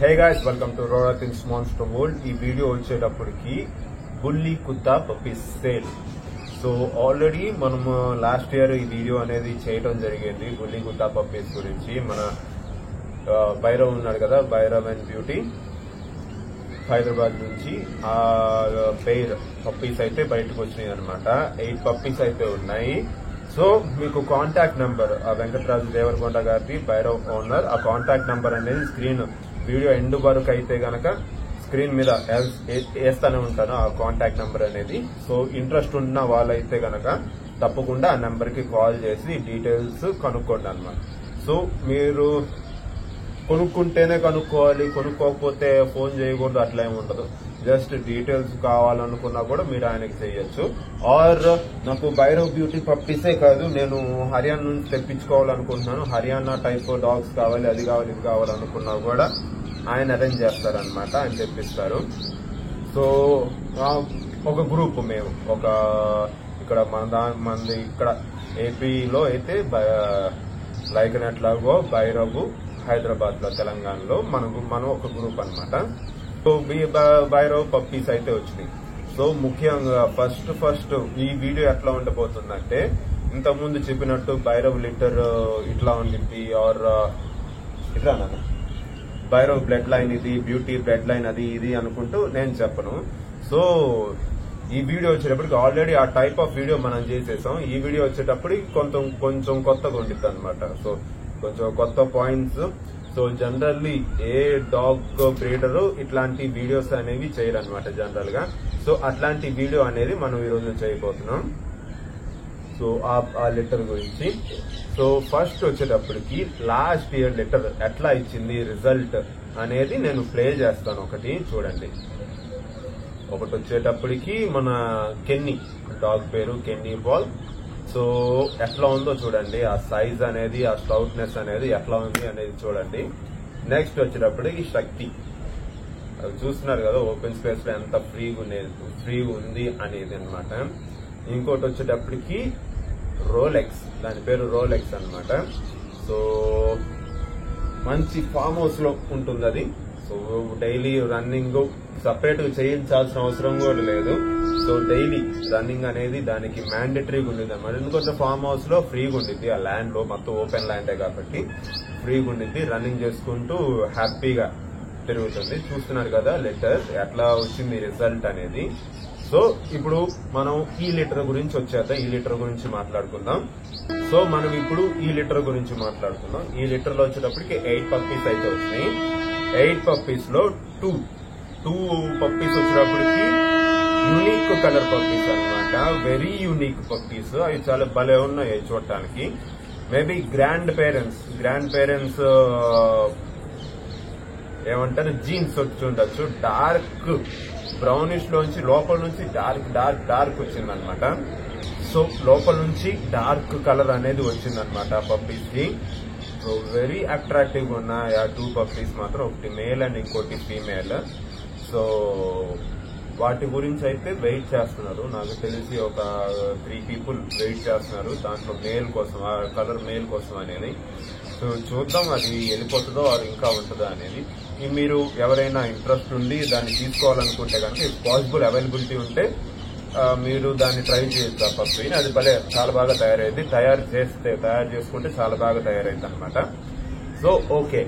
Hey guys, welcome to రోరా things monster world. ఈ video వచ్చేటప్పటికి బుల్లి కుత్తా పప్పీస్ సేల్. సో ఆల్రెడీ మనం లాస్ట్ ఇయర్ ఈ వీడియో అనేది చేయడం జరిగింది బుల్లి కుత్తా పప్పీస్ గురించి. మన భైరవ్ ఉన్నాడు కదా, భైరవ్ అండ్ బ్యూటీ, హైదరాబాద్ నుంచి ఆ పెయిర్ పప్పీస్ అయితే బయటకు వచ్చినాయి అనమాట. 8 పప్పీస్ అయితే ఉన్నాయి. సో మీకు కాంటాక్ట్ నెంబర్ వెంకటరాజు దేవరకొండ గారిది, భైరవ్ ఓనర్. ఆ కాంటాక్ట్ నెంబర్ అనేది స్క్రీన్ వీడియో ఎండ్ వరకు అయితే గనక స్క్రీన్ మీద వేస్తానే ఉంటాను ఆ కాంటాక్ట్ నెంబర్ అనేది. సో ఇంట్రెస్ట్ ఉన్న వాళ్ళైతే గనక తప్పకుండా ఆ నెంబర్ కి కాల్ చేసి డీటెయిల్స్ కనుక్కోండి అనమాట. సో మీరు కొనుక్కుంటేనే కనుక్కోవాలి, కొనుక్కోకపోతే ఫోన్ చేయకూడదు, అట్లా ఏమి ఉండదు. జస్ట్ డీటెయిల్స్ కావాలనుకున్నా కూడా మీరు ఆయనకి చేయొచ్చు. ఆర్ నాకు భైరవ్ బ్యూటీ పప్పీసే కాదు, నేను హర్యానా నుంచి తెప్పించుకోవాలనుకుంటున్నాను, హర్యానా టైప్ డాగ్స్ కావాలి, అది కావాలి, ఇది కావాలనుకున్నా కూడా ఆయన అరేంజ్ చేస్తారనమాట, ఆయన తెప్పిస్తారు. సో ఒక గ్రూప్ మేము ఇక్కడ మనది ఇక్కడ ఏపీలో అయితే లైక్ అట్లాగో భైరవ్, హైదరాబాద్ లో తెలంగాణలో మనం ఒక గ్రూప్ అనమాట. సో భైరవ్ పప్పీస్ అయితే వచ్చినాయి. సో ముఖ్యంగా ఫస్ట్ ఈ వీడియో ఎట్లా ఉండబోతుందంటే, ఇంతకుముందు చెప్పినట్టు భైరవ్ లిటర్ ఇట్లా ఉండింది, ఆర్ ఇట్లా భైరవ్ బ్లడ్ లైన్ ఇది, బ్యూటీ బ్లడ్ లైన్ అది ఇది అనుకుంటూ నేను చెప్పను. సో ఈ వీడియో వచ్చేటప్పటికి ఆల్రెడీ ఆ టైప్ ఆఫ్ వీడియో మనం చేసేసాం. ఈ వీడియో వచ్చేటప్పటికి కొంచెం కొత్తగా ఉండిద్ది అనమాట. సో కొంచెం కొత్త పాయింట్స్. సో జనరల్లీ ఏ డాగ్ బ్రీడర్ ఇట్లాంటి వీడియోస్ అనేవి చేయరు అనమాట జనరల్ గా. సో అట్లాంటి వీడియో అనేది మనం ఈ రోజు చేయబోతున్నాం. సో ఆ లెటర్ గురించి. సో ఫస్ట్ వచ్చేటప్పటికి లాస్ట్ ఇయర్ లెటర్ ఎట్లా ఇచ్చింది రిజల్ట్ అనేది నేను ప్లే చేస్తాను. ఒకటి చూడండి. ఒకటి వచ్చేటప్పటికి మన కెన్నీ, డాగ్ పేరు కెన్నీ బాల్. సో ఎట్లా ఉందో చూడండి, ఆ సైజ్ అనేది, ఆ స్టౌట్నెస్ అనేది ఎట్లా ఉంది అనేది చూడండి. నెక్స్ట్ వచ్చేటప్పటికి శక్తి, అది చూస్తున్నారు కదా ఓపెన్ స్పేస్ లో ఎంత ఫ్రీగా ఉంది అనేది అనమాట. ఇంకోటి వచ్చేటప్పటికి రోలెక్స్, దాని పేరు రోలెక్స్ అనమాట. సో మంచి ఫామ్ హౌస్ లో ఉంటుంది అది. సో డైలీ రన్నింగ్ సపరేట్ గా చేయించాల్సిన అవసరం కూడా లేదు. సో డైలీ రన్నింగ్ అనేది దానికి మ్యాండేటరీగా ఉండేది అనమాట. ఎందుకంటే ఫామ్ హౌస్ లో ఫ్రీగా ఉండిద్ది, ఆ ల్యాండ్ లో మొత్తం ఓపెన్ ల్యాండే కాబట్టి ఫ్రీగా ఉండిద్ది. రన్నింగ్ చేసుకుంటూ హ్యాపీగా తిరుగుతుంది. చూస్తున్నారు కదా లెటర్ ఎట్లా వచ్చింది రిజల్ట్ అనేది. సో ఇప్పుడు మనం ఈ లీటర్ గురించి వచ్చేద్దాం, ఈ లీటర్ గురించి మాట్లాడుకుందాం. సో మనం ఇప్పుడు ఈ లీటర్ గురించి మాట్లాడుకుందాం. ఈ లీటర్ లో వచ్చేటప్పటికి 8 పప్పీస్ అయితే వచ్చినాయి. 8 పప్పీస్ లో 2 పప్పీస్ వచ్చేటప్పటికి యూనిక్ కలర్ పప్పీస్ అనమాట. Very unique puppies. అవి చాలా భలే ఉన్నాయి చూడటానికి. మేబీ గ్రాండ్ పేరెంట్స్ ఏమంటారు జీన్స్ వచ్చి ఉండొచ్చు. డార్క్ బ్రౌనిష్ లోంచి లోపల నుంచి డార్క్ వచ్చిందనమాట. సో లోపల నుంచి డార్క్ కలర్ అనేది వచ్చిందనమాట పప్పీస్ కి. సో వెరీ అట్రాక్టివ్ గా ఉన్నాయి ఆ 2 పప్పీస్ మాత్రం. ఒకటి మేల్ అండ్ ఇంకోటి ఫీమేల్. సో వాటి గురించి అయితే వెయిట్ చేస్తున్నారు. నాకు తెలిసి ఒక 3 పీపుల్ వెయిట్ చేస్తున్నారు దాంట్లో మేల్ కోసం, ఆ కలర్ మేల్ కోసం అనేది. సో చూద్దాం అది వెళ్ళిపోతుందో అది ఇంకా ఉంటుందో అనేది. మీరు ఎవరైనా ఇంట్రెస్ట్ ఉండి దాన్ని తీసుకోవాలనుకుంటే కనుక, ఇఫ్ పాసిబుల్ అవైలబిలిటీ ఉంటే మీరు దాన్ని ట్రై చేయొచ్చు. ఆ పప్పీని అది భలే చాలా బాగా తయారైంది. తయారు చేసుకుంటే చాలా బాగా తయారైంది అనమాట. So okay.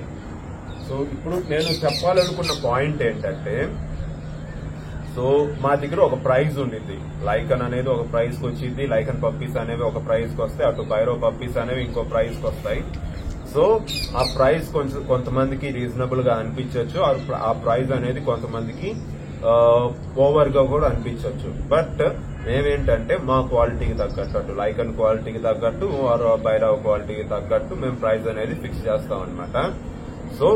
సో ఇప్పుడు నేను చెప్పాలనుకున్న పాయింట్ ఏంటంటే, సో మా దగ్గర ఒక ప్రైజ్ ఉండింది. లైకన్ అనేది ఒక ప్రైజ్ కి వచ్చింది, లైకన్ పప్పీస్ అనేవి ఒక ప్రైజ్ కి వస్తాయి, అటు భైరవ్ పప్పీస్ అనేవి ఇంకో ప్రైజ్ కి వస్తాయి. సో ఆ ప్రైస్ కొంతమందికి రీజనబుల్ గా అనిపించవచ్చు, ఆ ప్రైస్ అనేది కొంతమందికి ఓవర్ గా కూడా అనిపించవచ్చు. బట్ మేమేంటంటే మా క్వాలిటీకి తగ్గట్టు, అటు లైకన్ క్వాలిటీకి తగ్గట్టు భైరవ్ క్వాలిటీకి తగ్గట్టు మేము ప్రైస్ అనేది ఫిక్స్ చేస్తాం అనమాట. సో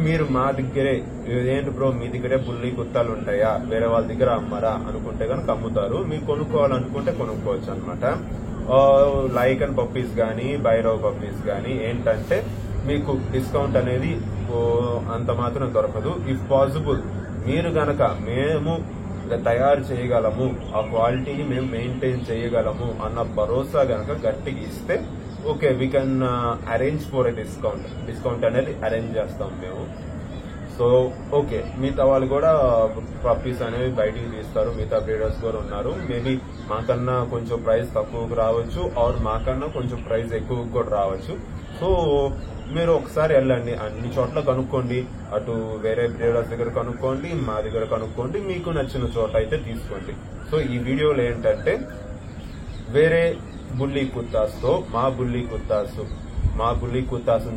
మీరు మా దగ్గరే ఏంటి బ్రో మీ దగ్గరే బుల్లి కుత్తాలు ఉంటాయా, వేరే వాళ్ళ దగ్గర అమ్మరా అనుకుంటే కనుక అమ్ముతారు. మీరు కొనుక్కోవాలనుకుంటే కొనుక్కోవచ్చు అనమాట. లైకన్ పప్పీస్ గానీ భైరవ్ పప్పీస్ గానీ ఏంటంటే మీకు డిస్కౌంట్ అనేది అంత మాత్రం దొరకదు. ఇఫ్ పాసిబుల్ మీరు గనక మేము తయారు చేయగలము, ఆ క్వాలిటీని మేము మెయింటైన్ చేయగలము అన్న భరోసా గనక గట్టిగా ఇస్తే okay we can arrange for a discount అనేది అరేంజ్ చేస్తాం మేము. సో ఓకే, మిగతా వాళ్ళు కూడా పప్పీస్ అనేవి బయటికి తీస్తారు, మిగతా బ్రీడర్స్ కూడా ఉన్నారు. మేబీ మాకన్నా కొంచెం ప్రైస్ తక్కువకు రావచ్చు, ఆర్ మాకన్నా కొంచెం ప్రైస్ ఎక్కువ కూడా రావచ్చు. సో మీరు ఒకసారి వెళ్ళండి, అన్ని చోట్ల కనుక్కోండి. అటు వేరే బ్రీడర్స్ దగ్గర కనుక్కోండి, మా దగ్గర కనుక్కోండి, మీకు నచ్చిన చోట అయితే తీసుకోండి. సో ఈ వీడియోలో ఏంటంటే వేరే బుల్లీ కుత్తాస్ తో మా బుల్లీ కుత్తాస్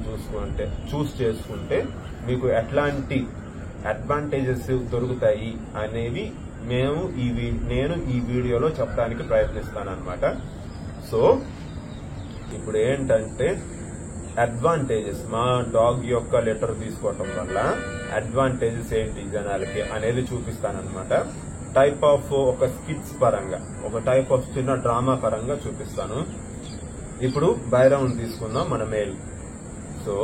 చూస్ చేసుకుంటే మీకు ఎట్లాంటి అడ్వాంటేజెస్ దొరుకుతాయి అనేవి నేను ఈ వీడియోలో చెప్పడానికి ప్రయత్నిస్తాను అనమాట. సో ఇప్పుడు ఏంటంటే అడ్వాంటేజెస్, మా డాగ్ యొక్క లెటర్ తీసుకోవటం వల్ల అడ్వాంటేజెస్ ఏంటి జనాలకి అనేది చూపిస్తానన్నమాట. టైప్ ఆఫ్ ఒక స్కిట్స్ పరంగా, ఒక టైప్ ఆఫ్ చిన్న డ్రామా పరంగా చూపిస్తాను. ఇప్పుడు బైరౌండ్ తీసుకుందాం మన మేల్. సో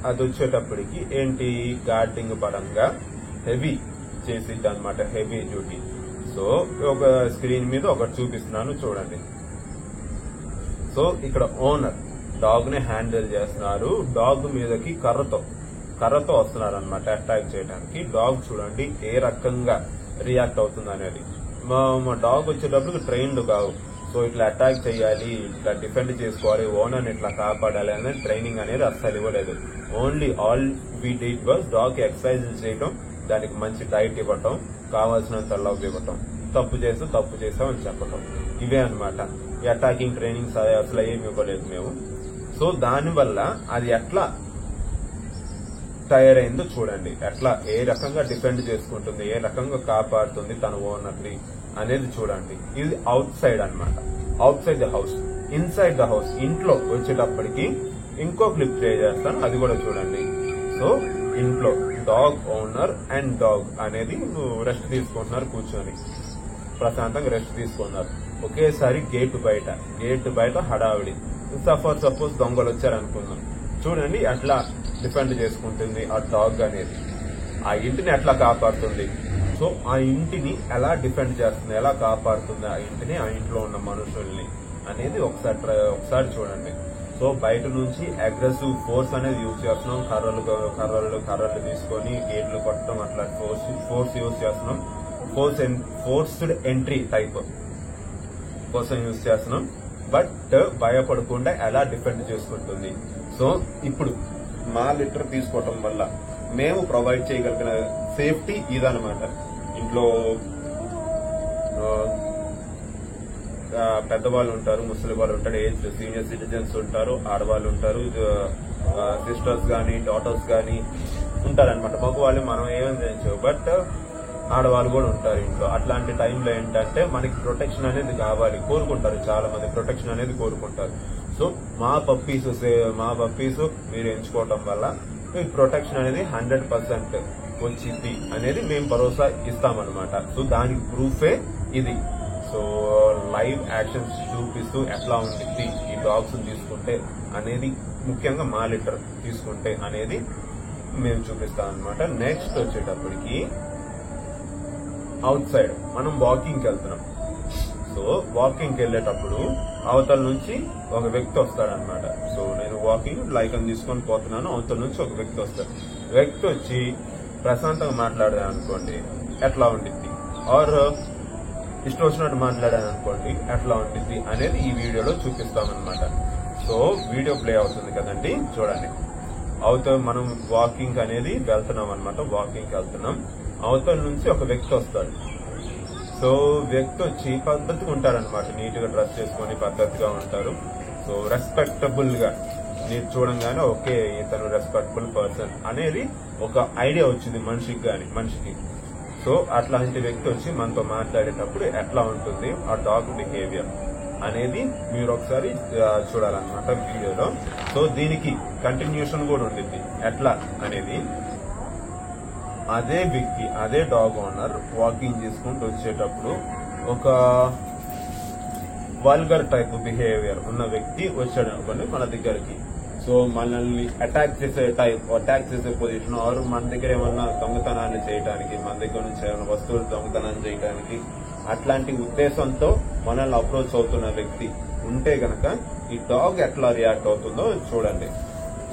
అది వచ్చేటప్పటికి ఏంటి, గార్డింగ్ పరంగా హెవీ చేసిద్ది అనమాట, హెవీ డ్యూటీ. సో ఒక స్క్రీన్ మీద ఒకటి చూపిస్తున్నాను చూడండి. సో ఇక్కడ ఓనర్ డాగ్ ని హ్యాండిల్ చేస్తున్నారు, డాగ్ మీదకి కర్రతో వస్తున్నారు అనమాట అటాక్ చేయడానికి. డాగ్ చూడండి ఏ రకంగా రియాక్ట్ అవుతుంది అనేది. మా డాగ్ వచ్చేటప్పుడు ట్రైన్డ్ కావు. సో ఇట్లా అటాక్ చేయాలి, ఇట్లా డిఫెండ్ చేసుకోవాలి, ఓనర్ని ఇట్లా కాపాడాలి అనేది ట్రైనింగ్ అనేది అస్సలు ఇవ్వలేదు. Only all we did was dog exercise చేయడం, దానికి మంచి డైట్ ఇవ్వటం, కావాల్సినంత లవ్ ఇవ్వటం, తప్పు చేసామని చెప్పటం, ఇవే అనమాట. ఈ అటాకింగ్ ట్రైనింగ్స్ అసలు ఏమి ఇవ్వలేదు మేము. సో దానివల్ల అది ఎట్లా తయారైందో చూడండి, ఎట్లా ఏ రకంగా డిఫెండ్ చేసుకుంటుంది, ఏ రకంగా కాపాడుతుంది తన ఓనర్ని అనేది చూడండి. ఇది అవుట్ సైడ్ అనమాట, out side the house. Inside the house ఇంట్లో వచ్చేటప్పటికి ఇంకో క్లిప్ ప్లే చేస్తాను, అది కూడా చూడండి. సో ఇంట్లో డాగ్ ఓనర్ అండ్ డాగ్ అనేది రెస్ట్ తీసుకుంటున్నారు, కూర్చొని ప్రశాంతంగా రెస్ట్ తీసుకున్నారు. ఒకేసారి గేట్ బయట హడావిడి. సపోజ్ దొంగలు వచ్చారనుకుందాం, చూడండి అట్లా డిఫెండ్ చేసుకుంటుంది ఆ డాగ్ అనేది, ఆ ఇంటిని ఎట్లా కాపాడుతుంది. సో ఆ ఇంటిని ఎలా డిఫెండ్ చేస్తుంది, ఎలా కాపాడుతుంది ఆ ఇంటిని, ఆ ఇంట్లో ఉన్న మనుషుల్ని అనేది ఒకసారి చూడండి. సో బయట నుంచి అగ్రెసివ్ ఫోర్స్ అనేది యూజ్ చేస్తున్నాం, కర్రలు తీసుకొని గేట్లు కొట్టడం, అట్లా ఫోర్స్ యూజ్ చేస్తున్నాం. ఫోర్స్డ్ ఎంట్రీ టైప్ కోసం యూజ్ చేస్తున్నాం. బట్ భయపడకుండా ఎలా డిఫెండ్ చేసుకుంటుంది. సో ఇప్పుడు మా లిటర్ తీసుకోవటం వల్ల మేము ప్రొవైడ్ చేయగలిగిన సేఫ్టీ ఇదనమాట. ఇంట్లో పెద్దవాళ్ళు ఉంటారు, ముసలి వాళ్ళు ఉంటారు, ఏజ్ సీనియర్ సిటిజన్స్ ఉంటారు, ఆడవాళ్ళు ఉంటారు, సిస్టర్స్ గానీ డాటర్స్ గానీ ఉంటారనమాట. మగవాళ్ళు మనం ఏమేమి చేయొచ్చు, బట్ ఆడవాళ్ళు కూడా ఉంటారు ఇంట్లో. అట్లాంటి టైంలో ఏంటంటే మనకి ప్రొటెక్షన్ అనేది కావాలి, కోరుకుంటారు చాలా మంది, ప్రొటెక్షన్ అనేది కోరుకుంటారు. సో మా పప్పీస్ మీరు ఎంచుకోవటం వల్ల మీకు ప్రొటెక్షన్ అనేది 100% వచ్చింది అనేది మేము భరోసా ఇస్తామన్నమాట. సో దానికి ప్రూఫే ఇది. సో లైవ్ యాక్షన్స్ చూపిస్తూ ఎట్లా ఉంటుంది ఈ డాగ్స్ తీసుకుంటే అనేది, ముఖ్యంగా మా లిటర్ తీసుకుంటే అనేది మేము చూపిస్తాం అనమాట. నెక్స్ట్ వచ్చేటప్పటికి అవుట్ సైడ్ మనం వాకింగ్కి వెళ్తున్నాం. సో వాకింగ్కి వెళ్ళేటప్పుడు అవతల నుంచి ఒక వ్యక్తి వస్తాడనమాట. సో నేను వాకింగ్ లైకన్ తీసుకొని పోతున్నాను, అవతల నుంచి ఒక వ్యక్తి వస్తాడు. వ్యక్తి వచ్చి ప్రశాంతంగా మాట్లాడాను అనుకోండి ఎట్లా ఉంటుంది, ఆర్ ఇష్టం వచ్చినట్టు మాట్లాడాను అనుకోండి ఎట్లా ఉంటుంది అనేది ఈ వీడియోలో చూపిస్తామన్నమాట. సో వీడియో ప్లే అవుతుంది కదండి, చూడండి. అవతల మనం వాకింగ్ అనేది వెళ్తున్నాం అనమాట, వాకింగ్కి వెళ్తున్నాం. అవతల నుంచి ఒక వ్యక్తి వస్తాడు. సో వ్యక్తి వచ్చి పద్ధతిగా ఉంటారనమాట, నీట్ గా డ్రెస్ చేసుకొని పద్ధతిగా ఉంటారు. సో రెస్పెక్టబుల్ గా మీరు చూడంగానే ఓకే ఇతను రెస్పెక్టబుల్ పర్సన్ అనేది ఒక ఐడియా వచ్చింది మనిషికి. సో అట్లాంటి వ్యక్తి వచ్చి మనతో మాట్లాడేటప్పుడు ఎట్లా ఉంటుంది ఆ డాగ్ బిహేవియర్ అనేది మీరు ఒకసారి చూడాలన్నమాట వీడియోలో. సో దీనికి కంటిన్యూషన్ కూడా ఉంటుంది ఎట్లా అనేది. అదే డాగ్ ఓనర్ వాకింగ్ చేసుకుంటూ వచ్చేటప్పుడు ఒక వల్గర్ టైప్ బిహేవియర్ ఉన్న వ్యక్తి వచ్చాడు అనుకోండి మన దగ్గరికి. సో మనల్ని అటాక్ చేసే పొజిషన్, ఆరు మన దగ్గర ఏమన్నా దొంగతనాన్ని చేయడానికి, మన దగ్గర నుంచి ఏమైనా వస్తువులు దొంగతనాన్ని చేయడానికి అట్లాంటి ఉద్దేశంతో మనల్ని అప్రోచ్ అవుతున్న వ్యక్తి ఉంటే గనక ఈ డాగ్ ఎట్లా రియాక్ట్ అవుతుందో చూడండి.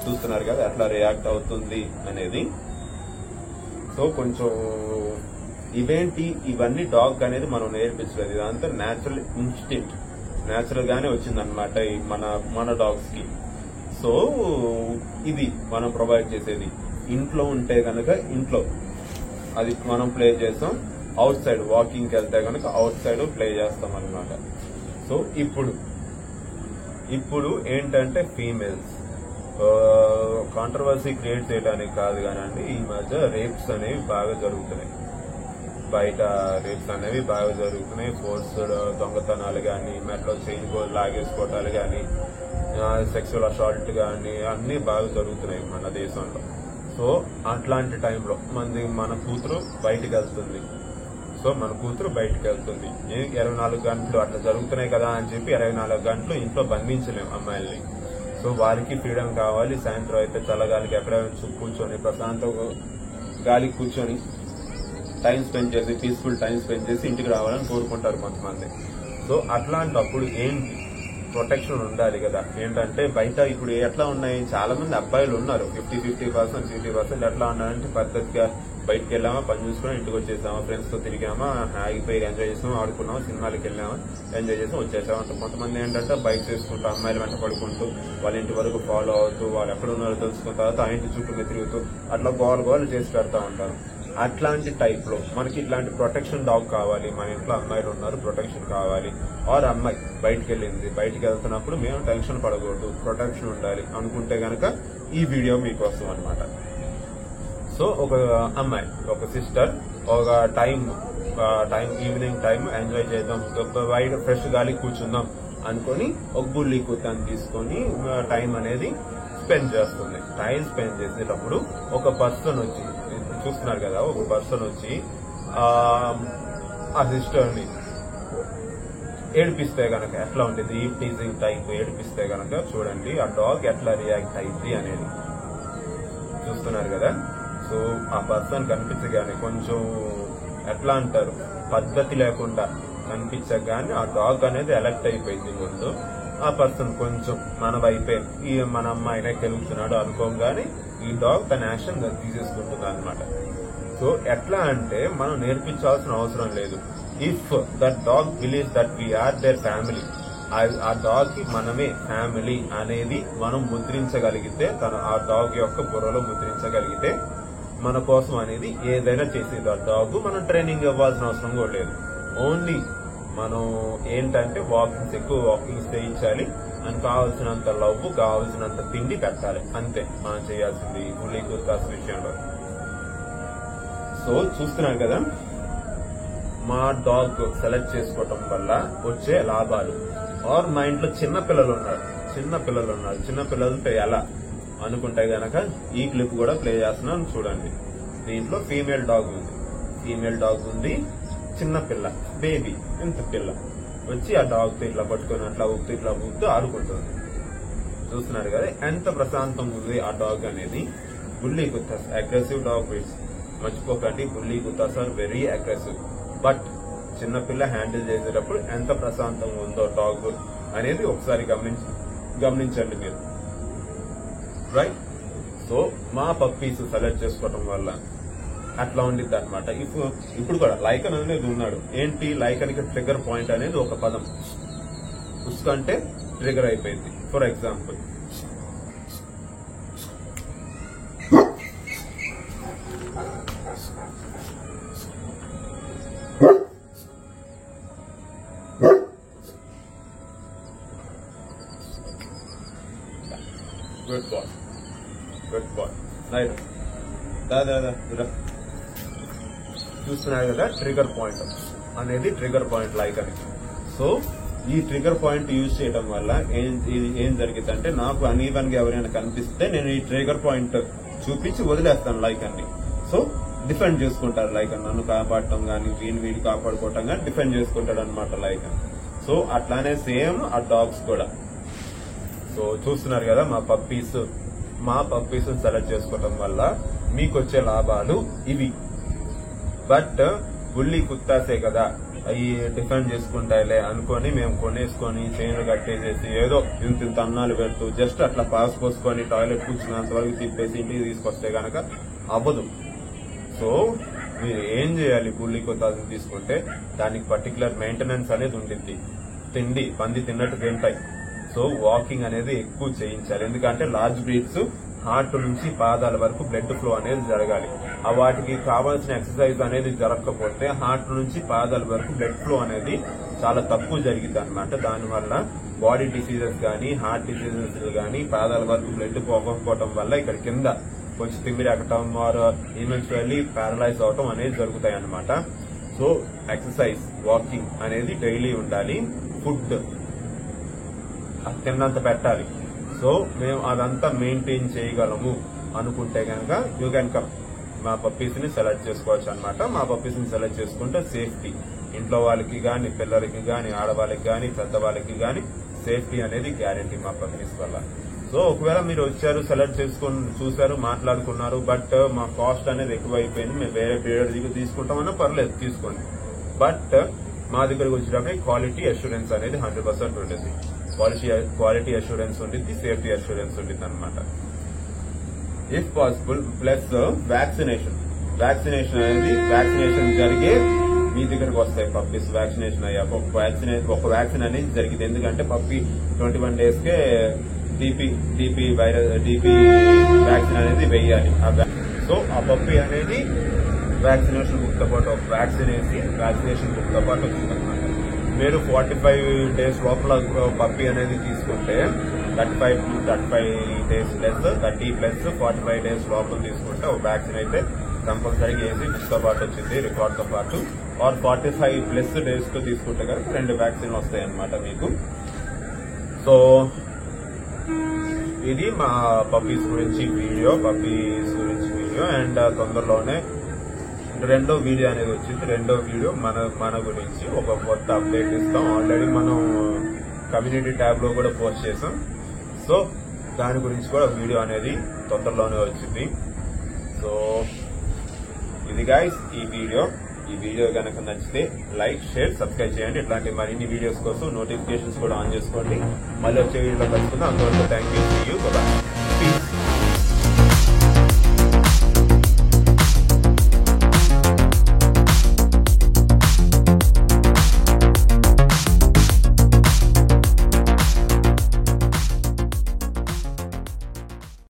చూస్తున్నారు కదా ఎట్లా రియాక్ట్ అవుతుంది అనేది. సో కొంచెం ఇవన్నీ డాగ్ అనేది మనం నేర్పించలేదు, ఇదంతా న్యాచురల్ ఇన్స్టింక్ట్, న్యాచురల్ గానే వచ్చిందనమాట మన డాగ్స్ కి. సో ఇది మనం ప్రొవైడ్ చేసేది. ఇంట్లో ఉంటే కనుక ఇంట్లో అది మనం ప్లే చేస్తాం, అవుట్ సైడ్ వాకింగ్కి వెళ్తే కనుక అవుట్ సైడ్ ప్లే చేస్తాం అనమాట. సో ఇప్పుడు ఏంటంటే ఫీమేల్స్ కాంట్రవర్సీ క్రియేట్ చేయడానికి కాదు కానండి, ఈ మధ్య రేప్స్ అనేవి బాగా జరుగుతున్నాయి, బయట రేప్స్ అనేవి బాగా జరుగుతున్నాయి. ఫోర్స్డ్ దొంగతనాలు కానీ, మెట్లో చైన్ లాగేసుకోవటాలు కానీ, సెక్సువల్ అసాల్ట్ కానీ అన్ని బాగా జరుగుతున్నాయి మన దేశంలో. సో అట్లాంటి టైంలో మన కూతురు బయటికి వెళ్తుంది. సో మన కూతురు బయటికి వెళ్తుంది, 24 గంటలు అట్లా జరుగుతున్నాయి కదా అని చెప్పి 24 గంటలు ఇంట్లో బంధించలేము అమ్మాయిల్ని. సో వారికి ఫ్రీడమ్ కావాలి. సాయంత్రం అయితే చల్లగాలికి ఎక్కడ కూర్చొని ప్రశాంత గాలికి కూర్చొని టైం స్పెండ్ చేసి, పీస్ఫుల్ టైం స్పెండ్ చేసి ఇంటికి రావాలని కోరుకుంటారు కొంతమంది. సో అట్లాంటప్పుడు ఏంటి, ప్రొటెక్షన్ ఉండాలి కదా. ఏంటంటే బయట ఇప్పుడు ఎట్లా ఉన్నాయి, చాలా మంది అబ్బాయిలు ఉన్నారు 50% ఎట్లా ఉన్నారంటే పద్ధతిగా బయటకు వెళ్ళామా, పని చూసుకుని ఇంటికి వచ్చేసామా, ఫ్రెండ్స్ తో తిరిగామా, ఆగిపోయి ఎంజాయ్ చేసామా, ఆడుకున్నామా, సినిమాలకి వెళ్ళామా, ఎంజాయ్ చేసాం వచ్చేసామా. కొంతమంది ఏంటంటే బైక్స్ వేసుకుంటూ అమ్మాయిలు వెంట పడుకుంటూ వాళ్ళ ఇంటి వరకు ఫాలో అవుతూ వాళ్ళు ఎక్కడ ఉన్నారో తెలుసుకున్న తర్వాత ఆ ఇంటి చుట్టూ తిరుగుతూ అట్లా గోలు చేసి పెడతా ఉంటారు. అట్లాంటి టైప్ లో మనకి ఇట్లాంటి ప్రొటెక్షన్ డాగ్ కావాలి. మన ఇంట్లో అమ్మాయిలు ఉన్నారు, ప్రొటెక్షన్ కావాలి. ఆర్ అమ్మాయి బయటకు వెళ్ళింది, బయటకు వెళ్తున్నప్పుడు మేము టెన్షన్ పడకూడదు, ప్రొటెక్షన్ ఉండాలి అనుకుంటే గనక ఈ వీడియో మీకోసం అనమాట. సో ఒక అమ్మాయి, ఒక సిస్టర్ ఒక టైం ఈవినింగ్ టైం ఎంజాయ్ చేద్దాం, బయట ఫ్రెష్ గాలి కూర్చుందాం అనుకుని ఒక బుల్లి కుత్తాన్ని తీసుకొని టైం అనేది స్పెండ్ చేస్తుంది. టైం స్పెండ్ చేసేటప్పుడు ఒక పర్సన్ వచ్చి, చూస్తున్నారు కదా, ఒక పర్సన్ వచ్చి ఆ సిస్టర్ ని ఏడిపిస్తే గనక ఎట్లా ఉంటుంది, ఈ టీజింగ్ టైప్ ఏడిపిస్తే గనక చూడండి ఆ డాగ్ ఎట్లా రియాక్ట్ అయింది అనేది చూస్తున్నారు కదా. సో ఆ పర్సన్ కనిపించగానే కొంచెం ఎట్లా అంటారు, పద్ధతి లేకుండా కనిపించగానే ఆ డాగ్ అనేది అలర్ట్ అయిపోయింది. ముందు ఆ పర్సన్ కొంచెం మన వైపే మన అమ్మాయినే గెలుపుతున్నాడు అనుకోగానే ఈ డాగ్ తన యాక్షన్ తీసేసుకుంటుంది అనమాట. సో ఎట్లా అంటే మనం నేర్పించాల్సిన అవసరం లేదు. If that dog believes that we are their family, ఆ డాగ్ కి మనమే ఫ్యామిలీ అనేది మనం ముద్రించగలిగితే, ఆ డాగ్ యొక్క బుర్రలో ముద్రించగలిగితే మన కోసం అనేది ఏదైనా చేసేది ఆ డాగ్. మనం ట్రైనింగ్ ఇవ్వాల్సిన అవసరం కూడా లేదు. ఓన్లీ మనం ఏంటంటే ఎక్కువ వాకింగ్స్ చేయించాలి, అని కావాల్సినంత లవ్, కావాల్సినంత తిండి పెట్టాలి, అంతే మనం చేయాల్సింది బుల్లి కుత్తాస్ విషయంలో. సో చూస్తున్నారు కదా, మా డాగ్ సెలెక్ట్ చేసుకోవటం వల్ల వచ్చే లాభాలు. ఆర్ మా ఇంట్లో చిన్న పిల్లలు ఉన్నారు, చిన్న పిల్లలతో ఎలా అనుకుంటే గనక ఈ క్లిప్ కూడా ప్లే చేస్తున్నాను చూడండి. దీంట్లో ఫీమేల్ డాగ్ ఉంది, చిన్న పిల్ల, బేబీ, ఇంత పిల్ల వచ్చి ఆ డాగ్ తో ఇట్లా పట్టుకుని అట్లా ఊపుతూ ఆడుకుంటుంది. చూస్తున్నారు కదా ఎంత ప్రశాంతంగా ఉంది ఆ డాగ్ అనేది. బుల్లి కుత్తాస్ అగ్రెసివ్ డాగ్ బ్రీడ్స్, మర్చిపోకండి, బుల్లి kurtas are very aggressive. But చిన్నపిల్ల హ్యాండిల్ చేసేటప్పుడు ఎంత ప్రశాంతంగా ఉందో డాగ్ అనేది ఒకసారి గమనించండి మీరు, రైట్? సో మా పప్పీస్ సెలెక్ట్ చేసుకోవటం వల్ల అట్లా ఉండిద్ది అనమాట. ఇప్పుడు కూడా లైకన్ అనేది ఉన్నాడు. ఏంటి లైకన్ కి ట్రిగర్ పాయింట్ అనేది ఒక పదం, ఉస్కంటే ట్రిగర్ అయిపోయింది. For example good boy right, దాదా చూస్తున్నారు కదా, ట్రిగర్ పాయింట్ అనేది ట్రిగర్ పాయింట్ లైక్ అని. సో ఈ ట్రిగర్ పాయింట్ యూజ్ చేయడం వల్ల ఏం జరిగిందంటే, నాకు అనీవన్ గా ఎవరైనా కనిపిస్తే నేను ఈ ట్రిగర్ పాయింట్ చూపించి వదిలేస్తాను లైక్ అని. సో డిఫెండ్ చేసుకుంటారు లైక్ అని, నన్ను కాపాడటం గానీ వీడి కాపాడుకోవటం గానీ డిఫెండ్ చేసుకుంటాడు అనమాట లైక్ అని. సో అట్లానే సేమ్ ఆ డాగ్స్ కూడా. సో చూస్తున్నారు కదా, మా పప్పీస్ సెలెక్ట్ చేసుకోవటం వల్ల మీకు వచ్చే లాభాలు ఇవి. బట్ బుల్లి కుత్తాసే కదా, అవి డిఫెండ్ చేసుకుంటాయిలే అనుకొని మేము కొనేసుకొని చైన్లు కట్టేసేసి ఏదో ఇంత అన్నాలు పెడుతూ జస్ట్ అట్లా పాస్ పోసుకొని టాయిలెట్ కూర్చున్నంత వరకు తిప్పేసి ఇంటికి తీసుకొస్తే గనక అవ్వదు. సో మీరు ఏం చేయాలి, బుల్లి కుత్తాని తీసుకుంటే దానికి పర్టికులర్ మెయింటెనెన్స్ అనేది ఉంటుంది. తిండి పంది తిన్నట్టు తింటాయి. సో వాకింగ్ అనేది ఎక్కువ చేయించాలి. ఎందుకంటే లార్జ్ బ్రీడ్స్ హార్ట్ నుంచి పాదాల వరకు బ్లడ్ ఫ్లో అనేది జరగాలి. వాటికి కావాల్సిన ఎక్సర్సైజ్ అనేది జరగకపోతే హార్ట్ నుంచి పాదాల వరకు బ్లడ్ ఫ్లో అనేది చాలా తక్కువ జరిగింది అనమాట. దానివల్ల బాడీ డిసీజెస్ గానీ, హార్ట్ డిసీజెస్ గానీ, పాదాల వరకు బ్లడ్ పోకపోవడం వల్ల ఇక్కడ కింద కొంచెం తిమ్మిరి ఎక్కటం ఆర్ ఈవెన్చువల్లీ ప్యారలైజ్ అవటం అనేది జరుగుతాయి అన్నమాట. సో ఎక్సర్సైజ్, వాకింగ్ అనేది డైలీ ఉండాలి. ఫుడ్ తిన్నంత పెట్టాలి. సో మేము అదంతా మెయింటైన్ చేయగలము అనుకుంటే కనుక యూ కెన్ కమ్, మా పప్పీస్ ని సెలెక్ట్ చేసుకోవచ్చు అనమాట. మా పప్పీస్ ని సెలెక్ట్ చేసుకుంటే సేఫ్టీ, ఇంట్లో వాళ్ళకి గాని, పిల్లలకి గాని, ఆడవాళ్ళకి గాని, పెద్దవాళ్ళకి గాని సేఫ్టీ అనేది గ్యారంటీ మా పప్పీస్ వల్ల. సో ఒకవేళ మీరు వచ్చారు, సెలెక్ట్ చేసుకుని చూసారు, మాట్లాడుకున్నారు, బట్ మా కాస్ట్ అనేది ఎక్కువ అయిపోయింది, మేము వేరే పీరియడ్ దగ్గర తీసుకుంటామన్నా పర్లేదు తీసుకోండి. బట్ మా దగ్గరకు వచ్చేటప్పుడు క్వాలిటీ అష్యూరెన్స్ అనేది 100% ఉంటుంది. క్వాలిటీ అష్యూరెన్స్ ఉంటుంది, సేఫ్టీ అష్యూరెన్స్ ఉంటుంది అనమాట. ఇఫ్ పాసిబుల్ ప్లస్ వ్యాక్సినేషన్ అనేది వ్యాక్సినేషన్ జరిగే మీ దగ్గరకు వస్తాయి పప్పీస్. వ్యాక్సినేషన్ అయ్యాక ఒక వ్యాక్సిన్ అనేది జరిగింది. ఎందుకంటే పప్పీ 21 days కే DP వ్యాక్సిన్ అనేది వేయాలి. సో ఆ పప్పీ అనేది వ్యాక్సినేషన్ బుక్ తో పాటు ఒక వ్యాక్సినేషన్ బుక్ తో పాటు వచ్చిందనమాట. మీరు 45 days లోపల పప్పీ అనేది తీసుకుంటే 35 days ప్లస్ 30 ప్లస్ 45 days లోపల తీసుకుంటే ఒక వ్యాక్సిన్ అయితే కంపల్సరీగా వేసి బుక్ తో పాటు వచ్చింది, రికార్డ్ తో పాటు. ఆర్ 45+ days తో తీసుకుంటే కనుక 2 వ్యాక్సిన్లు వస్తాయి అన్నమాట మీకు. సో ఇది మా పప్పీస్ గురించి వీడియో అండ్ తొందరలోనే రెండో వీడియో అనేది వచ్చింది. రెండో వీడియో మన గురించి ఒక కొత్త అప్డేట్ ఇస్తాం. ఆల్రెడీ మనం కమ్యూనిటీ ట్యాబ్ లో కూడా పోస్ట్ చేసాం. సో దాని గురించి కూడా వీడియో అనేది తొందరలోనే వచ్చింది. సో ఇది గైస్ ఈ వీడియో కనుక నచ్చితే లైక్, షేర్, సబ్స్క్రైబ్ చేయండి. ఇట్లాంటి మరిన్ని వీడియోస్ కోసం నోటిఫికేషన్స్ కూడా ఆన్ చేసుకోండి. మళ్ళీ వచ్చే వీడియోలో కలుసుకుందాం. అంతవరకు థ్యాంక్ యూ. బాయ్.